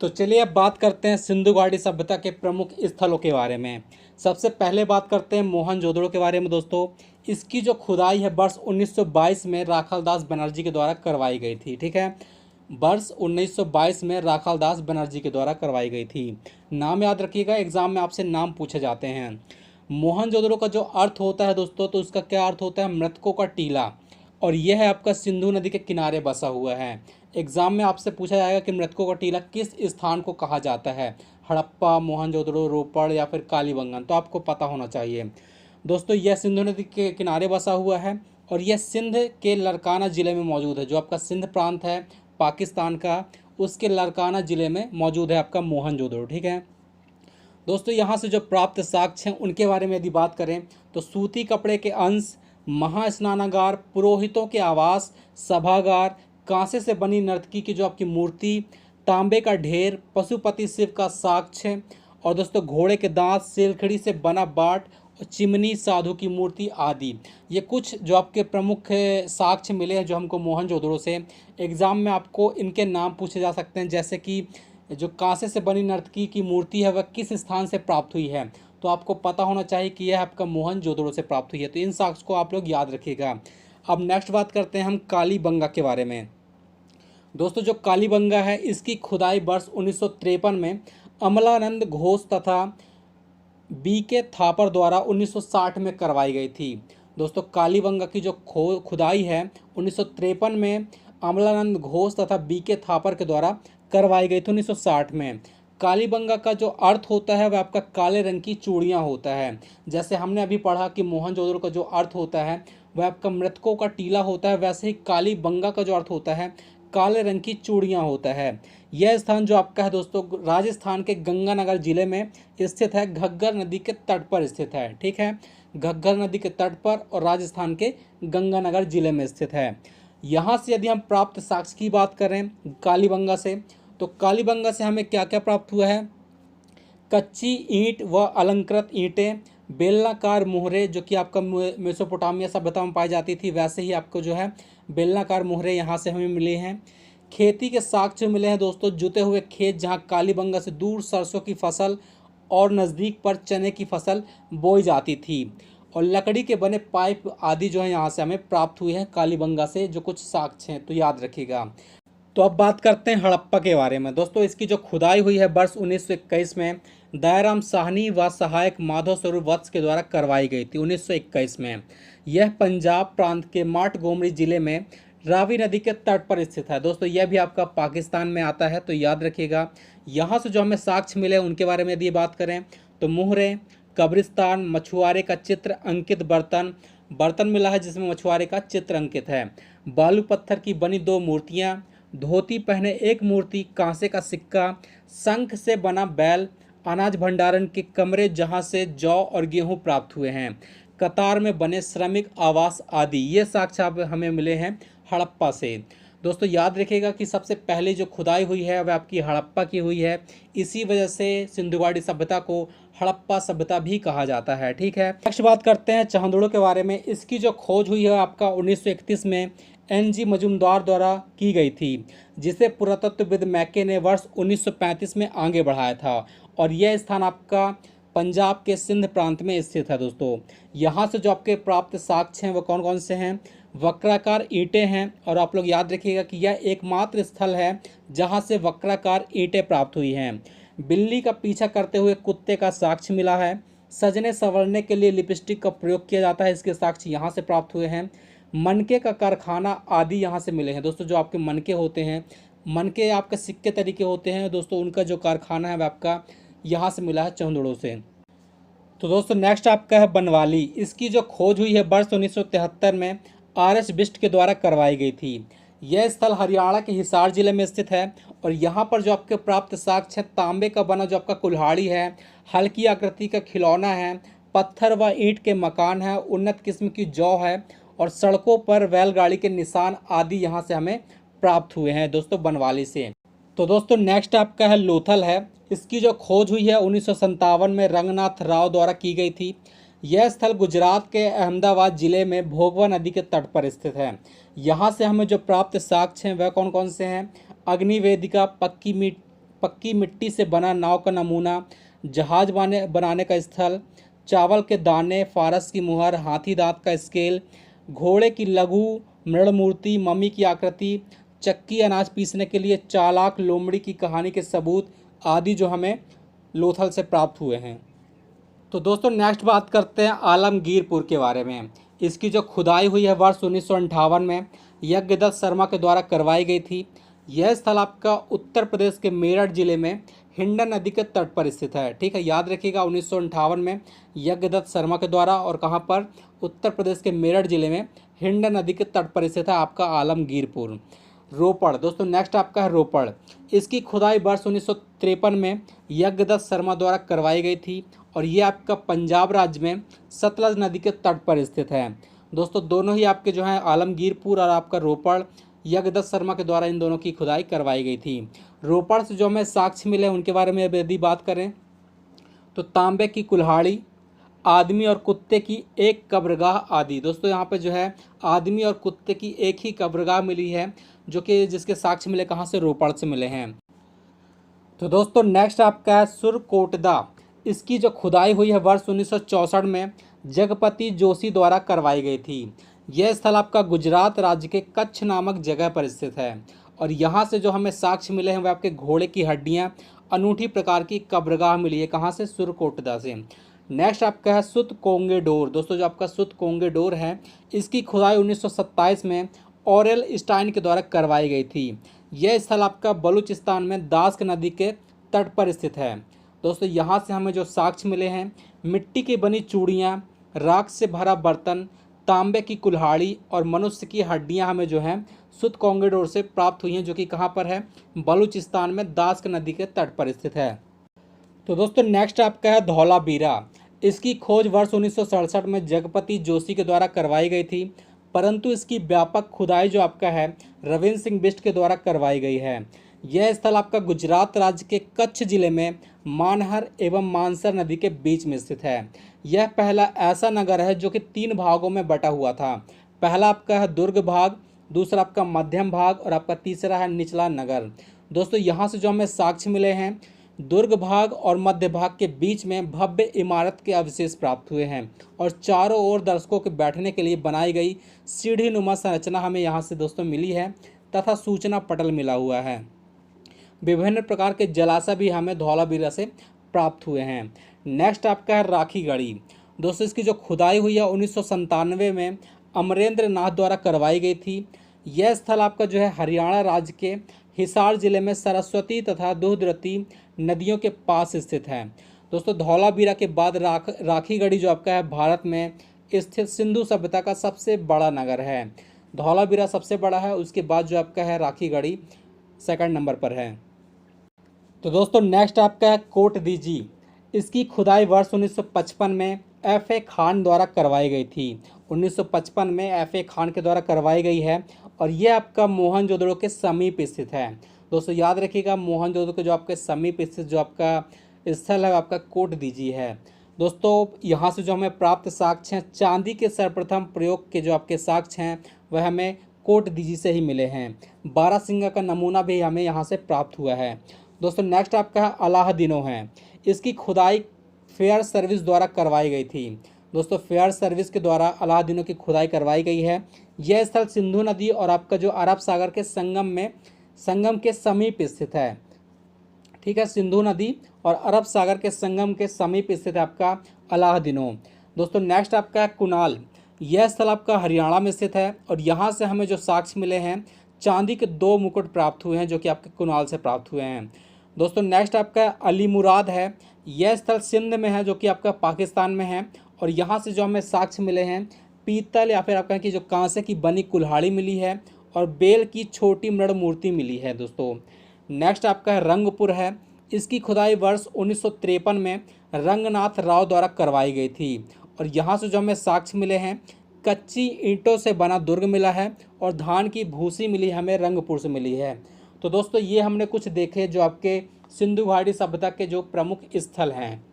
तो चलिए अब बात करते हैं सिंधु घाटी सभ्यता के प्रमुख स्थलों के बारे में। सबसे पहले बात करते हैं मोहनजोदड़ो के बारे में दोस्तों। इसकी जो खुदाई है वर्ष 1922 में राखालदास बनर्जी के द्वारा करवाई गई थी। ठीक है, वर्ष 1922 में राखालदास बनर्जी के द्वारा करवाई गई थी। नाम याद रखिएगा, एग्जाम में आपसे नाम पूछे जाते हैं। मोहनजोदड़ो का जो अर्थ होता है दोस्तों, तो उसका क्या अर्थ होता है? मृतकों का टीला। और यह है आपका सिंधु नदी के किनारे बसा हुआ है। एग्जाम में आपसे पूछा जाएगा कि मृतकों का टीला किस स्थान को कहा जाता है? हड़प्पा, मोहनजोदड़ो, रोपड़ या फिर कालीबंगन? तो आपको पता होना चाहिए दोस्तों, यह सिंधु नदी के किनारे बसा हुआ है और यह सिंध के लड़काना ज़िले में मौजूद है। जो आपका सिंध प्रांत है पाकिस्तान का, उसके लड़काना ज़िले में मौजूद है आपका मोहनजोदड़ो। ठीक है दोस्तों, यहाँ से जो प्राप्त साक्ष्य हैं उनके बारे में यदि बात करें तो सूती कपड़े के अंश, महास्नानागार, पुरोहितों के आवास, सभागार, कांसे से बनी नर्तकी की जो आपकी मूर्ति, तांबे का ढेर, पशुपति शिव का साक्ष्य और दोस्तों घोड़े के दांत, सिलखड़ी से बना बाट और चिमनी साधु की मूर्ति आदि, ये कुछ जो आपके प्रमुख साक्ष्य मिले हैं जो हमको मोहनजोदड़ो से। एग्ज़ाम में आपको इनके नाम पूछे जा सकते हैं, जैसे कि जो कांसे से बनी नर्तकी की मूर्ति है वह किस स्थान से प्राप्त हुई है? तो आपको पता होना चाहिए कि यह आपका मोहनजोदड़ो से प्राप्त हुई है। तो इन साक्ष्य को आप लोग याद रखिएगा। अब नेक्स्ट बात करते हैं हम कालीबंगा के बारे में। दोस्तों जो कालीबंगा है इसकी खुदाई वर्ष 1953 में अमलानंद घोष तथा B.K. थापर द्वारा 1960 में करवाई गई थी। दोस्तों कालीबंगा की जो खुदाई है 1953 में अमलानंद घोष तथा B.K. थापर के द्वारा करवाई गई थी 1960 में। कालीबंगा का जो अर्थ होता है वह आपका काले रंग की चूड़ियाँ होता है। जैसे हमने अभी पढ़ा कि मोहनजोदड़ो का जो अर्थ होता है वह आपका मृतकों का टीला होता है, वैसे ही कालीबंगा का जो अर्थ होता है काले रंग की चूड़ियाँ होता है। यह स्थान जो आपका है दोस्तों राजस्थान के गंगानगर जिले में स्थित है, घग्गर नदी के तट पर स्थित है। ठीक है, घग्गर नदी के तट पर और राजस्थान के गंगानगर जिले में स्थित है। यहाँ से यदि हम प्राप्त साक्ष्य की बात करें कालीबंगा से, तो कालीबंगा से हमें क्या क्या प्राप्त हुआ है? कच्ची ईंट व अलंकृत ईंटें, बेलनाकार मोहरे जो कि आपका मेसोपोटामिया सभ्यता में पाई जाती थी, वैसे ही आपको जो है बेलनाकार मोहरे यहाँ से हमें मिले हैं। खेती के साक्ष्य मिले हैं दोस्तों, जुते हुए खेत जहाँ कालीबंगा से दूर सरसों की फसल और नज़दीक पर चने की फसल बोई जाती थी। और लकड़ी के बने पाइप आदि जो है यहाँ से हमें प्राप्त हुए हैं कालीबंगा से, जो कुछ साक्ष्य हैं, तो याद रखिएगा। तो अब बात करते हैं हड़प्पा के बारे में। दोस्तों इसकी जो खुदाई हुई है वर्ष 1921 में दयाराम साहनी व सहायक माधव स्वरूप वत्स के द्वारा करवाई गई थी 1921 में। यह पंजाब प्रांत के माटगोमरी जिले में रावी नदी के तट पर स्थित है। दोस्तों यह भी आपका पाकिस्तान में आता है, तो याद रखिएगा। यहाँ से जो हमें साक्ष्य मिले उनके बारे में यदि बात करें तो मोहरे, कब्रिस्तान, मछुआरे का चित्र अंकित बर्तन मिला है जिसमें मछुआरे का चित्र अंकित है, बालू पत्थर की बनी 2 मूर्तियाँ, धोती पहने 1 मूर्ति, कांसे का सिक्का, शंख से बना बैल, अनाज भंडारण के कमरे जहां से जौ और गेहूं प्राप्त हुए हैं, कतार में बने श्रमिक आवास आदि, ये साक्ष्य हमें मिले हैं हड़प्पा से। दोस्तों याद रखिएगा कि सबसे पहले जो खुदाई हुई है वह आपकी हड़प्पा की हुई है, इसी वजह से सिंधु घाटी सभ्यता को हड़प्पा सभ्यता भी कहा जाता है। ठीक है, नेक्स्ट बात करते हैं चांदोड़ो के बारे में। इसकी जो खोज हुई है आपका 1931 में N.G. मजूमदार द्वारा की गई थी, जिसे पुरातत्वविद मैके ने वर्ष 1935 में आगे बढ़ाया था। और यह स्थान आपका पंजाब के सिंध प्रांत में स्थित है। दोस्तों यहाँ से जो आपके प्राप्त साक्ष्य हैं वो कौन कौन से हैं? वक्राकार ईंटें हैं, और आप लोग याद रखिएगा कि यह एकमात्र स्थल है जहाँ से वक्राकार ईंटें प्राप्त हुई हैं। बिल्ली का पीछा करते हुए कुत्ते का साक्ष्य मिला है। सजने संवरने के लिए लिपस्टिक का प्रयोग किया जाता है, इसके साक्ष्य यहाँ से प्राप्त हुए हैं। मनके का कारखाना आदि यहाँ से मिले हैं। दोस्तों जो आपके मनके होते हैं, मनके आपके सिक्के तरीके होते हैं दोस्तों, उनका जो कारखाना है वह आपका यहाँ से मिला है चांदोड़ो से। तो दोस्तों नेक्स्ट आपका है बनवाली। इसकी जो खोज हुई है वर्ष 1973 में R.S. बिष्ट के द्वारा करवाई गई थी। यह स्थल हरियाणा के हिसार जिले में स्थित है। और यहाँ पर जो आपके प्राप्त साक्ष्य है, तांबे का बना जो आपका कुल्हाड़ी है, हल्की आकृति का खिलौना है, पत्थर व ईंट के मकान है, उन्नत किस्म की जौ है और सड़कों पर बैलगाड़ी के निशान आदि यहाँ से हमें प्राप्त हुए हैं दोस्तों बनवाली से। तो दोस्तों नेक्स्ट आपका है लोथल है। इसकी जो खोज हुई है 1957 में रंगनाथ राव द्वारा की गई थी। यह स्थल गुजरात के अहमदाबाद जिले में भोगवा नदी के तट पर स्थित है। यहाँ से हमें जो प्राप्त साक्ष्य हैं वह कौन कौन से हैं? अग्नि वेदिका, पक्की मिट्टी से बना नाव का नमूना, जहाज बनाने का स्थल, चावल के दाने, फारस की मुहर, हाथी दांत का स्केल, घोड़े की लघु मृण मूर्ति, मम्मी की आकृति, चक्की अनाज पीसने के लिए, चालाक लोमड़ी की कहानी के सबूत आदि जो हमें लोथल से प्राप्त हुए हैं। तो दोस्तों नेक्स्ट बात करते हैं आलमगीरपुर के बारे में। इसकी जो खुदाई हुई है वर्ष 1958 में यज्ञदत्त शर्मा के द्वारा करवाई गई थी। यह स्थल आपका उत्तर प्रदेश के मेरठ जिले में हिंडन नदी के तट पर स्थित है। ठीक है, याद रखिएगा 1958 में यज्ञदत्त शर्मा के द्वारा, और कहाँ पर, उत्तर प्रदेश के मेरठ जिले में हिंडन नदी के तट पर स्थित है आपका आलमगीरपुर। रोपड़ दोस्तों नेक्स्ट आपका है रोपड़। इसकी खुदाई वर्ष 1953 में यज्ञदत्त शर्मा द्वारा करवाई गई थी और ये आपका पंजाब राज्य में सतलज नदी के तट पर स्थित है। दोस्तों दोनों ही आपके जो हैं आलमगीरपुर और आपका रोपड़ यज्ञदत्त शर्मा के द्वारा इन दोनों की खुदाई करवाई गई थी। रोपड़ से जो हमें साक्ष्य मिले उनके बारे में यदि बात करें तो तांबे की कुल्हाड़ी, आदमी और कुत्ते की एक कब्रगाह आदि। दोस्तों यहाँ पे जो है आदमी और कुत्ते की एक ही कब्रगाह मिली है, जो कि जिसके साक्ष्य मिले कहाँ से, रोपड़ से मिले हैं। तो दोस्तों नेक्स्ट आपका है सुरकोटदा। इसकी जो खुदाई हुई है वर्ष 1964 में जगपति जोशी द्वारा करवाई गई थी। यह स्थल आपका गुजरात राज्य के कच्छ नामक जगह पर स्थित है और यहाँ से जो हमें साक्ष्य मिले हैं वह आपके घोड़े की हड्डियाँ, अनूठी प्रकार की कब्रगाह मिली है, कहाँ से, सुरकोटदा से। नेक्स्ट आपका है सुतकोंगेडोर। दोस्तों जो आपका सुतकोंगेडोर है इसकी खुदाई 1927 में ऑरेल स्टाइन के द्वारा करवाई गई थी। यह स्थल आपका बलूचिस्तान में दास्क नदी के तट पर स्थित है। दोस्तों यहाँ से हमें जो साक्ष्य मिले हैं, मिट्टी की बनी चूड़ियाँ, राख से भरा बर्तन, तांबे की कुल्हाड़ी और मनुष्य की हड्डियाँ हमें जो हैं सुतकोंगेडोर से प्राप्त हुई हैं, जो कि कहाँ पर है, बलूचिस्तान में दास्क नदी के तट पर स्थित है। तो दोस्तों नेक्स्ट आपका है धौलावीरा। इसकी खोज वर्ष 1967 में जगपति जोशी के द्वारा करवाई गई थी, परंतु इसकी व्यापक खुदाई जो आपका है रविंद्र सिंह बिष्ट के द्वारा करवाई गई है। यह स्थल आपका गुजरात राज्य के कच्छ जिले में मानहर एवं मानसर नदी के बीच में स्थित है। यह पहला ऐसा नगर है जो कि 3 भागों में बटा हुआ था। पहला आपका है दुर्ग भाग, दूसरा आपका मध्यम भाग और आपका तीसरा है निचला नगर। दोस्तों यहाँ से जो हमें साक्ष्य मिले हैं, दुर्ग भाग और मध्य भाग के बीच में भव्य इमारत के अवशेष प्राप्त हुए हैं और चारों ओर दर्शकों के बैठने के लिए बनाई गई सीढ़ी नुमा संरचना हमें यहाँ से दोस्तों मिली है तथा सूचना पटल मिला हुआ है। विभिन्न प्रकार के जलाशय भी हमें धौलावीरा से प्राप्त हुए हैं। नेक्स्ट आपका है राखीगढ़ी। दोस्तों इसकी जो खुदाई हुई है 1997 में अमरेंद्र नाथ द्वारा करवाई गई थी। यह स्थल आपका जो है हरियाणा राज्य के हिसार जिले में सरस्वती तथा दुधरती नदियों के पास स्थित है। दोस्तों धौलावीरा के बाद राखीगढ़ी जो आपका है भारत में स्थित सिंधु सभ्यता का सबसे बड़ा नगर है। धौलावीरा सबसे बड़ा है, उसके बाद जो आपका है राखीगढ़ी सेकंड नंबर पर है। तो दोस्तों नेक्स्ट आपका है कोटदीजी। इसकी खुदाई वर्ष 1955 में F.A. खान द्वारा करवाई गई थी। 1955 में F.A. खान के द्वारा करवाई गई है और ये आपका मोहनजोदड़ो के समीप स्थित है। दोस्तों याद रखिएगा मोहनजोदड़ो के जो आपके समीप स्थित जो आपका स्थल है आपका कोटदीजी है। दोस्तों यहाँ से जो हमें प्राप्त साक्ष्य हैं, चांदी के सर्वप्रथम प्रयोग के जो आपके साक्ष्य हैं वह हमें कोटदीजी से ही मिले हैं। बारासिंगा का नमूना भी हमें यहाँ से प्राप्त हुआ है। दोस्तों नेक्स्ट आपका है अलाहदीनो है। इसकी खुदाई फेयर सर्विस द्वारा करवाई गई थी। दोस्तों फेयर सर्विस के द्वारा अलाहदीनो की खुदाई करवाई गई है। यह स्थल सिंधु नदी और आपका जो अरब सागर के संगम के समीप स्थित है। ठीक है, सिंधु नदी और अरब सागर के संगम के समीप स्थित है आपका अलाहदीनो। दोस्तों नेक्स्ट आपका है कुनाल। यह स्थल आपका हरियाणा में स्थित है और यहाँ से हमें जो साक्ष्य मिले हैं, चांदी के 2 मुकुट प्राप्त हुए हैं जो कि आपके कुनाल से प्राप्त हुए हैं। दोस्तों नेक्स्ट आपका अलीमुराद है। यह स्थल सिंध में है जो कि आपका पाकिस्तान में है और यहाँ से जो हमें साक्ष्य मिले हैं, पीतल या फिर आपका कि जो कांसे की बनी कुल्हाड़ी मिली है और बेल की छोटी मृण मूर्ति मिली है। दोस्तों नेक्स्ट आपका है रंगपुर है। इसकी खुदाई वर्ष 1953 में रंगनाथ राव द्वारा करवाई गई थी और यहाँ से जो हमें साक्ष्य मिले हैं, कच्ची ईंटों से बना दुर्ग मिला है और धान की भूसी मिली हमें रंगपुर से मिली है। तो दोस्तों ये हमने कुछ देखे जो आपके सिंधु घाटी सभ्यता के जो प्रमुख स्थल हैं।